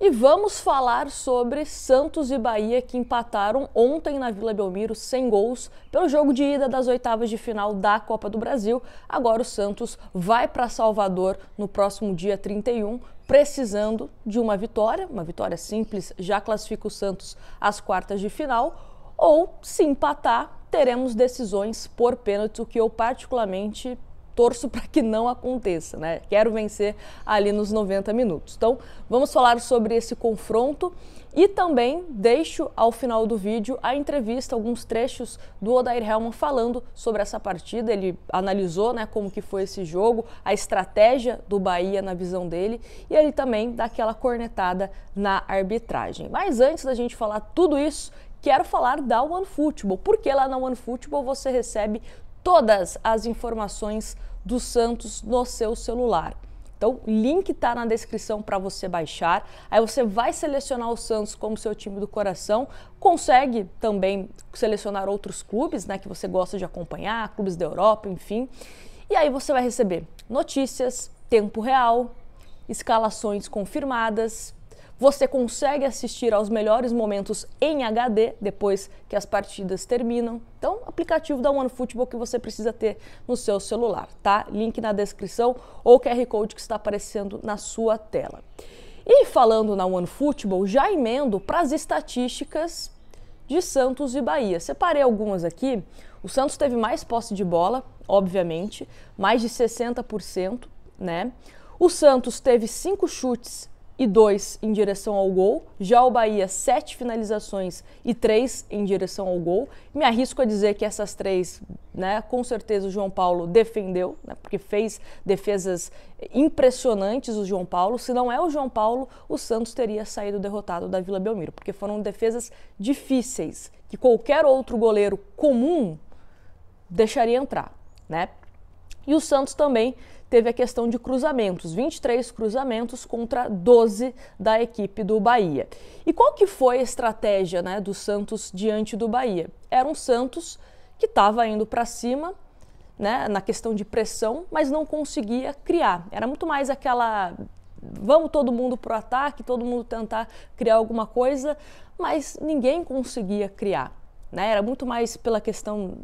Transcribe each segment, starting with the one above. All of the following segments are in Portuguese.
E vamos falar sobre Santos e Bahia, que empataram ontem na Vila Belmiro sem gols pelo jogo de ida das oitavas de final da Copa do Brasil. Agora o Santos vai para Salvador no próximo dia 31, precisando de uma vitória simples, já classifica o Santos às quartas de final, ou se empatar, teremos decisões por pênalti, o que eu particularmente torço para que não aconteça, né? Quero vencer ali nos 90 minutos. Então, vamos falar sobre esse confronto e também deixo ao final do vídeo a entrevista, alguns trechos do Odair Hellmann falando sobre essa partida. Ele analisou, né, como que foi esse jogo, a estratégia do Bahia na visão dele, e ele também dá aquela cornetada na arbitragem. Mas antes da gente falar tudo isso, quero falar da OneFootball, porque lá na OneFootball você recebe todas as informações do Santos no seu celular. Então, o link está na descrição para você baixar. Aí você vai selecionar o Santos como seu time do coração. Consegue também selecionar outros clubes, né, que você gosta de acompanhar, clubes da Europa, enfim. E aí você vai receber notícias, tempo real, escalações confirmadas. Você consegue assistir aos melhores momentos em HD depois que as partidas terminam. Então, aplicativo da OneFootball que você precisa ter no seu celular, tá? Link na descrição ou QR Code que está aparecendo na sua tela. E falando na OneFootball, já emendo para as estatísticas de Santos e Bahia. Separei algumas aqui. O Santos teve mais posse de bola, obviamente, mais de 60%, né? O Santos teve 5 chutes e 2 em direção ao gol. Já o Bahia, 7 finalizações e 3 em direção ao gol. Me arrisco a dizer que essas 3, né, com certeza o João Paulo defendeu, né, porque fez defesas impressionantes o João Paulo. Se não é o João Paulo, o Santos teria saído derrotado da Vila Belmiro, porque foram defesas difíceis, que qualquer outro goleiro comum deixaria entrar, né? E o Santos também teve a questão de cruzamentos, 23 cruzamentos contra 12 da equipe do Bahia. E qual que foi a estratégia, né, do Santos diante do Bahia? Era um Santos que estava indo para cima, né, na questão de pressão, mas não conseguia criar. Era muito mais aquela, vamos todo mundo para o ataque, todo mundo tentar criar alguma coisa, mas ninguém conseguia criar. Né, era muito mais pela questão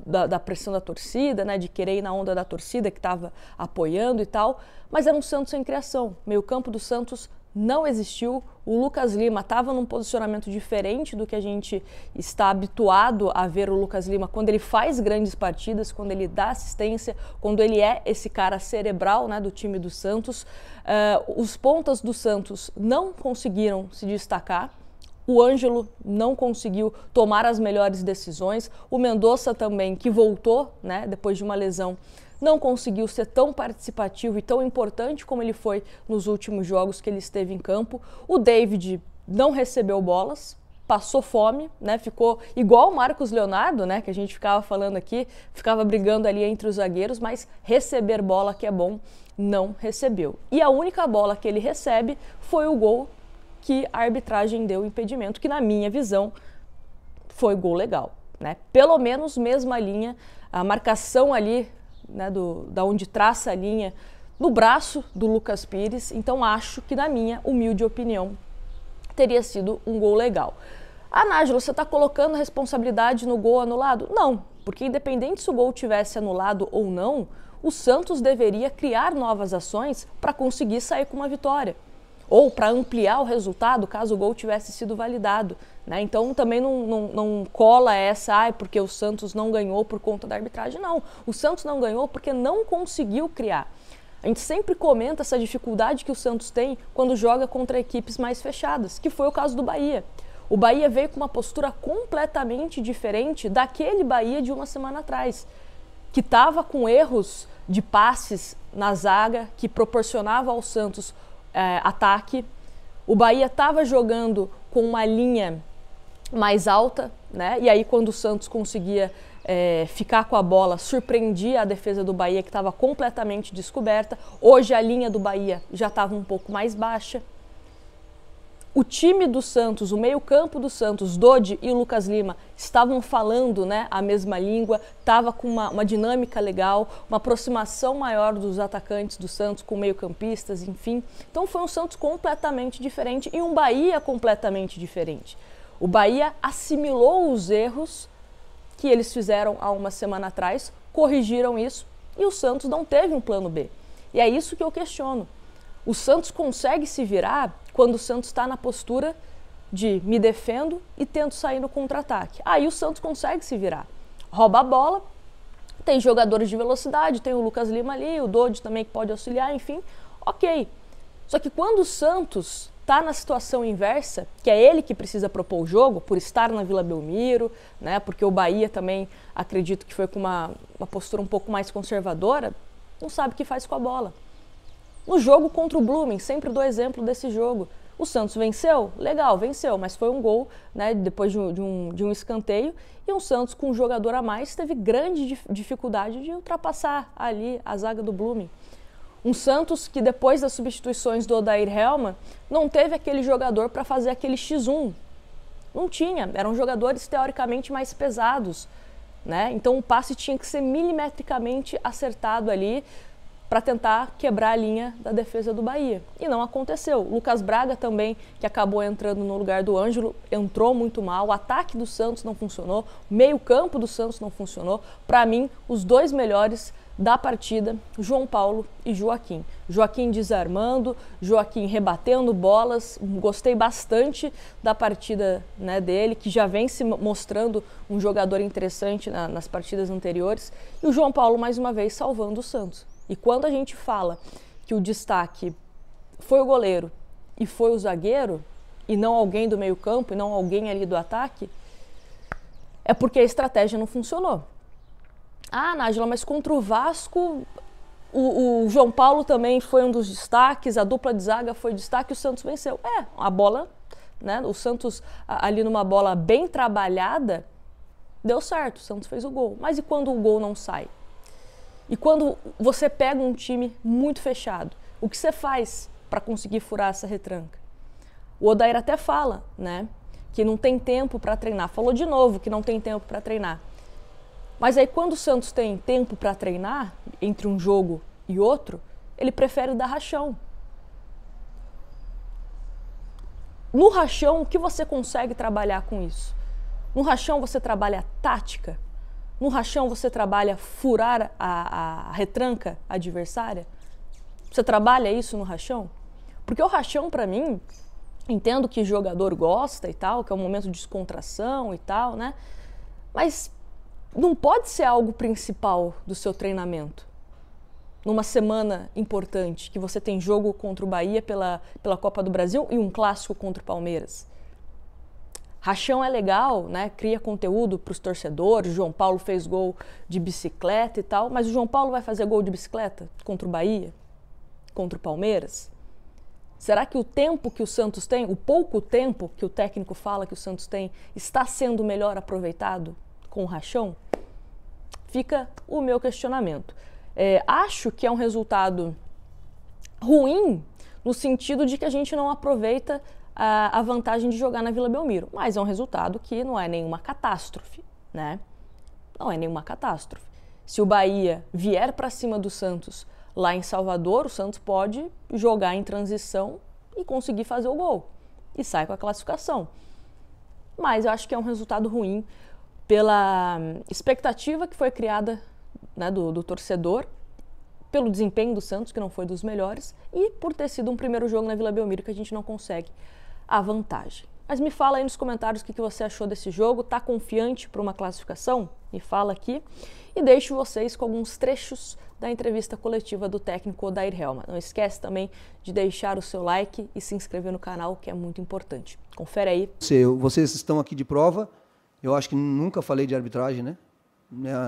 da pressão da torcida, né, de querer ir na onda da torcida que estava apoiando e tal, mas era um Santos sem criação. Meio campo do Santos não existiu, o Lucas Lima estava num posicionamento diferente do que a gente está habituado a ver o Lucas Lima quando ele faz grandes partidas, quando ele dá assistência, quando ele é esse cara cerebral, né, do time do Santos. Os pontas do Santos não conseguiram se destacar. O Ângelo não conseguiu tomar as melhores decisões. O Mendonça também, que voltou, né, depois de uma lesão, não conseguiu ser tão participativo e tão importante como ele foi nos últimos jogos que ele esteve em campo. O David não recebeu bolas, passou fome, né, ficou igual o Marcos Leonardo, né, que a gente ficava falando aqui, ficava brigando ali entre os zagueiros, mas receber bola, que é bom, não recebeu. E a única bola que ele recebe foi o gol que a arbitragem deu impedimento, que na minha visão foi gol legal, né? Pelo menos mesma linha, a marcação ali, né, da onde traça a linha, no braço do Lucas Pires. Então acho que, na minha humilde opinião, teria sido um gol legal. Ah, Nájila, você está colocando a responsabilidade no gol anulado? Não, porque independente se o gol tivesse anulado ou não, o Santos deveria criar novas ações para conseguir sair com uma vitória, ou para ampliar o resultado caso o gol tivesse sido validado, né? Então também não cola essa, porque o Santos não ganhou por conta da arbitragem. Não, o Santos não ganhou porque não conseguiu criar. A gente sempre comenta essa dificuldade que o Santos tem quando joga contra equipes mais fechadas, que foi o caso do Bahia. O Bahia veio com uma postura completamente diferente daquele Bahia de uma semana atrás, que estava com erros de passes na zaga, que proporcionava ao Santos ataque. O Bahia estava jogando com uma linha mais alta, né? E aí quando o Santos conseguia ficar com a bola, surpreendia a defesa do Bahia, que estava completamente descoberta. Hoje a linha do Bahia já estava um pouco mais baixa. o time do Santos, o meio-campo do Santos, Dodi e o Lucas Lima, estavam falando, né, a mesma língua, estava com uma dinâmica legal, uma aproximação maior dos atacantes do Santos com meio-campistas, enfim. Então foi um Santos completamente diferente e um Bahia completamente diferente. O Bahia assimilou os erros que eles fizeram há uma semana atrás, corrigiram isso e o Santos não teve um plano B. E é isso que eu questiono. O Santos consegue se virar quando o Santos está na postura de me defendo e tento sair no contra-ataque. Aí o Santos consegue se virar. Rouba a bola, tem jogadores de velocidade, tem o Lucas Lima ali, o Dodi também que pode auxiliar, enfim, ok. Só que quando o Santos está na situação inversa, que é ele que precisa propor o jogo, por estar na Vila Belmiro, né, porque o Bahia também acredito que foi com uma postura um pouco mais conservadora, não sabe o que faz com a bola. No jogo contra o Blooming, sempre dou exemplo desse jogo. O Santos venceu? Legal, venceu, mas foi um gol, né, depois de um escanteio. E o Santos, com um jogador a mais, teve grande dificuldade de ultrapassar ali a zaga do Blooming. Um Santos que, depois das substituições do Odair Helman, não teve aquele jogador para fazer aquele X1. Não tinha, eram jogadores teoricamente mais pesados, né? Então o passe tinha que ser milimetricamente acertado ali, para tentar quebrar a linha da defesa do Bahia. E não aconteceu. Lucas Braga também, que acabou entrando no lugar do Ângelo, entrou muito mal. O ataque do Santos não funcionou. O meio-campo do Santos não funcionou. Para mim, os dois melhores da partida, João Paulo e Joaquim. Joaquim desarmando, Joaquim rebatendo bolas. Gostei bastante da partida, né, dele, que já vem se mostrando um jogador interessante nas partidas anteriores. E o João Paulo, mais uma vez, salvando o Santos. E quando a gente fala que o destaque foi o goleiro e foi o zagueiro, e não alguém do meio-campo, e não alguém ali do ataque, é porque a estratégia não funcionou. Ah, Nájila, mas contra o Vasco, o João Paulo também foi um dos destaques, a dupla de zaga foi destaque, o Santos venceu. A bola, né, o Santos ali numa bola bem trabalhada, deu certo, o Santos fez o gol. Mas e quando o gol não sai? E quando você pega um time muito fechado, o que você faz para conseguir furar essa retranca? O Odair até fala, né, que não tem tempo para treinar. Falou de novo que não tem tempo para treinar. Mas aí quando o Santos tem tempo para treinar, entre um jogo e outro, ele prefere dar rachão. No rachão, o que você consegue trabalhar com isso? No rachão você trabalha tática? No rachão você trabalha furar a retranca adversária? Você trabalha isso no rachão? Porque o rachão, para mim, entendo que jogador gosta e tal, que é um momento de descontração e tal, né? Mas não pode ser algo principal do seu treinamento. Numa semana importante, que você tem jogo contra o Bahia pela Copa do Brasil e um clássico contra o Palmeiras. Rachão é legal, né? Cria conteúdo para os torcedores. O João Paulo fez gol de bicicleta e tal, mas o João Paulo vai fazer gol de bicicleta contra o Bahia? Contra o Palmeiras? Será que o tempo que o Santos tem, o pouco tempo que o técnico fala que o Santos tem, está sendo melhor aproveitado com o rachão? Fica o meu questionamento. Acho que é um resultado ruim no sentido de que a gente não aproveita a vantagem de jogar na Vila Belmiro, mas é um resultado que não é nenhuma catástrofe, né? Não é nenhuma catástrofe. Se o Bahia vier para cima do Santos lá em Salvador, o Santos pode jogar em transição e conseguir fazer o gol e sai com a classificação. Mas eu acho que é um resultado ruim pela expectativa que foi criada, né, do torcedor, pelo desempenho do Santos, que não foi dos melhores, e por ter sido um primeiro jogo na Vila Belmiro que a gente não consegue a vantagem. Mas me fala aí nos comentários o que você achou desse jogo. Tá confiante para uma classificação? Me fala aqui. E deixo vocês com alguns trechos da entrevista coletiva do técnico Odair Helman. Não esquece também de deixar o seu like e se inscrever no canal, que é muito importante. Confere aí. Vocês estão aqui de prova. Eu acho que nunca falei de arbitragem, né?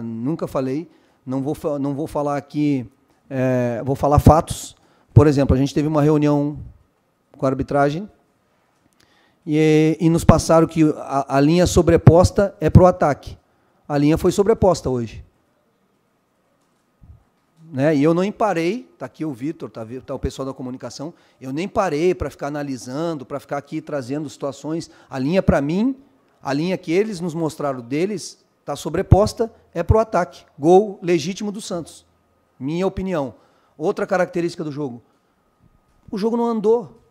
Nunca falei. Não vou falar aqui, vou falar fatos. Por exemplo, a gente teve uma reunião com a arbitragem e nos passaram que a linha sobreposta é para o ataque. A linha foi sobreposta hoje. né? E eu nem parei, está aqui o Vitor, tá o pessoal da comunicação, eu nem parei para ficar analisando, para ficar aqui trazendo situações. A linha, para mim, a linha que eles nos mostraram deles, está sobreposta, é para o ataque. Gol legítimo do Santos, minha opinião. Outra característica do jogo, o jogo não andou.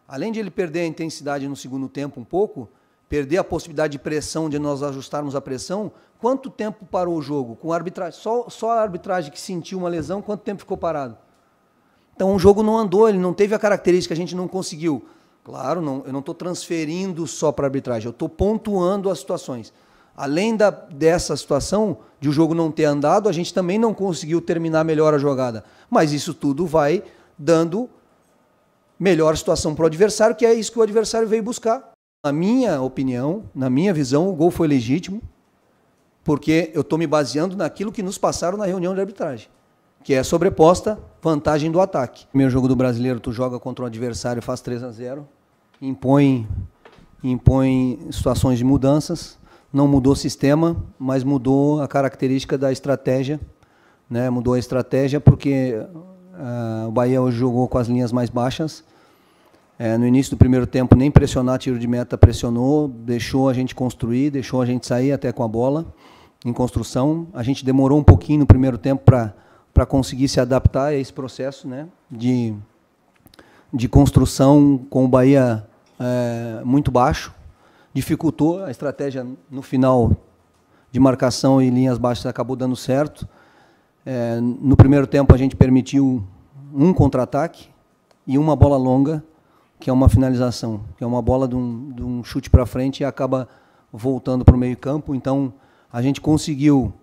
Além de ele perder a intensidade no segundo tempo um pouco, perder a possibilidade de pressão, de nós ajustarmos a pressão, quanto tempo parou o jogo? Com a arbitragem, só a arbitragem que sentiu uma lesão, quanto tempo ficou parado? Então o jogo não andou, ele não teve a característica, a gente não conseguiu. Claro, eu não estou transferindo só para a arbitragem, eu estou pontuando as situações. Além dessa situação de o jogo não ter andado, a gente também não conseguiu terminar melhor a jogada. Mas isso tudo vai dando melhor situação para o adversário, que é isso que o adversário veio buscar. Na minha opinião, na minha visão, o gol foi legítimo, porque eu estou me baseando naquilo que nos passaram na reunião de arbitragem, que é sobreposta vantagem do ataque. No primeiro jogo do Brasileiro, tu joga contra um adversário, faz 3-0, impõe situações de mudanças, não mudou o sistema, mas mudou a característica da estratégia, né? Mudou a estratégia porque o Bahia hoje jogou com as linhas mais baixas. No início do primeiro tempo, nem pressionar tiro de meta pressionou, deixou a gente construir, deixou a gente sair até com a bola em construção. A gente demorou um pouquinho no primeiro tempo para conseguir se adaptar a esse processo, né, de construção com o Bahia muito baixo. Dificultou a estratégia no final de marcação e linhas baixas, acabou dando certo. No primeiro tempo a gente permitiu um contra-ataque e uma bola longa, que é uma finalização, que é uma bola de um chute para frente e acaba voltando para o meio campo. Então, a gente conseguiu,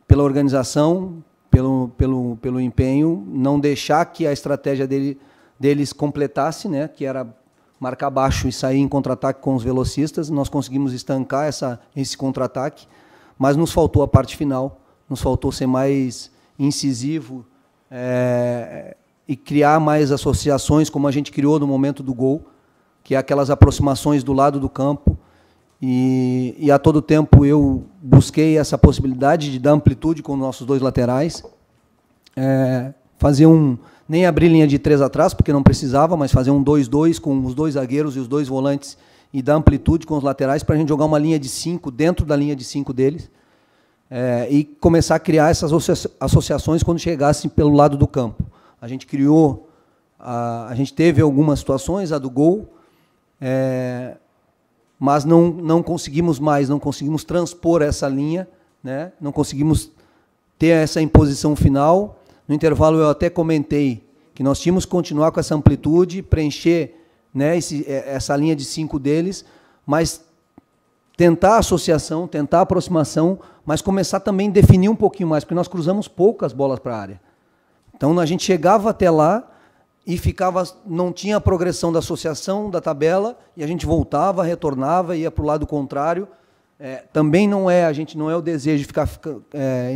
pela organização, pelo empenho, não deixar que a estratégia deles completasse, né, que era marcar baixo e sair em contra-ataque com os velocistas. Nós conseguimos estancar esse contra-ataque, mas nos faltou a parte final, nos faltou ser mais incisivo, e criar mais associações, como a gente criou no momento do gol, que é aquelas aproximações do lado do campo. E a todo tempo eu busquei essa possibilidade de dar amplitude com os nossos dois laterais. Fazer nem abrir linha de 3 atrás, porque não precisava, mas fazer um 2-2 com os dois zagueiros e os dois volantes e dar amplitude com os laterais para a gente jogar uma linha de 5 dentro da linha de 5 deles. E começar a criar essas associações quando chegassem pelo lado do campo. A gente criou, a gente teve algumas situações, a do gol, mas não conseguimos mais, não conseguimos transpor essa linha, né? Não conseguimos ter essa imposição final. No intervalo eu até comentei que nós tínhamos que continuar com essa amplitude, preencher, né, essa linha de 5 deles, mas tentar a associação, tentar a aproximação, mas começar também a definir um pouquinho mais, porque nós cruzamos poucas bolas para a área. Então, a gente chegava até lá e não tinha a progressão da associação, da tabela, e a gente voltava, retornava, ia para o lado contrário. Também a gente não é o desejo de ficar,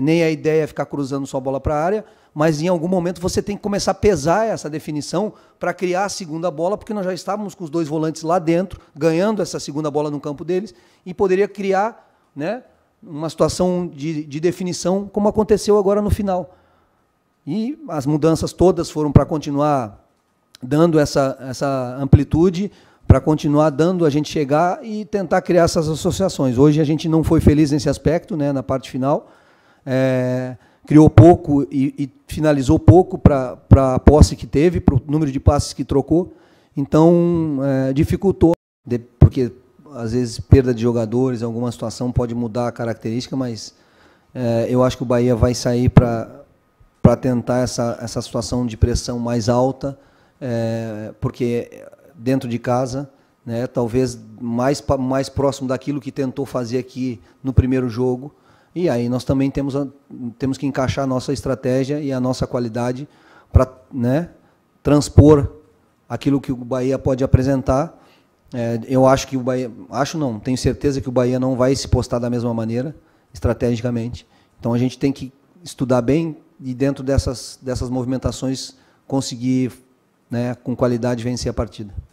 nem a ideia é ficar cruzando só a bola para a área, mas em algum momento você tem que começar a pesar essa definição para criar a segunda bola, porque nós já estávamos com os dois volantes lá dentro, ganhando essa segunda bola no campo deles, e poderia criar, né, uma situação de definição, como aconteceu agora no final. E as mudanças todas foram para continuar dando essa amplitude, para continuar dando a gente chegar e tentar criar essas associações. Hoje a gente não foi feliz nesse aspecto, né, na parte final, criou pouco e finalizou pouco para a posse que teve, para o número de passes que trocou, então dificultou, porque às vezes perda de jogadores, alguma situação pode mudar a característica, mas eu acho que o Bahia vai sair para tentar essa situação de pressão mais alta, porque dentro de casa, né, talvez mais próximo daquilo que tentou fazer aqui no primeiro jogo, e aí nós também temos que encaixar a nossa estratégia e a nossa qualidade para, né, transpor aquilo que o Bahia pode apresentar. Eu acho que o Bahia, tenho certeza que o Bahia não vai se postar da mesma maneira, estrategicamente. Então a gente tem que estudar bem e dentro dessas movimentações conseguir, né, com qualidade vencer a partida.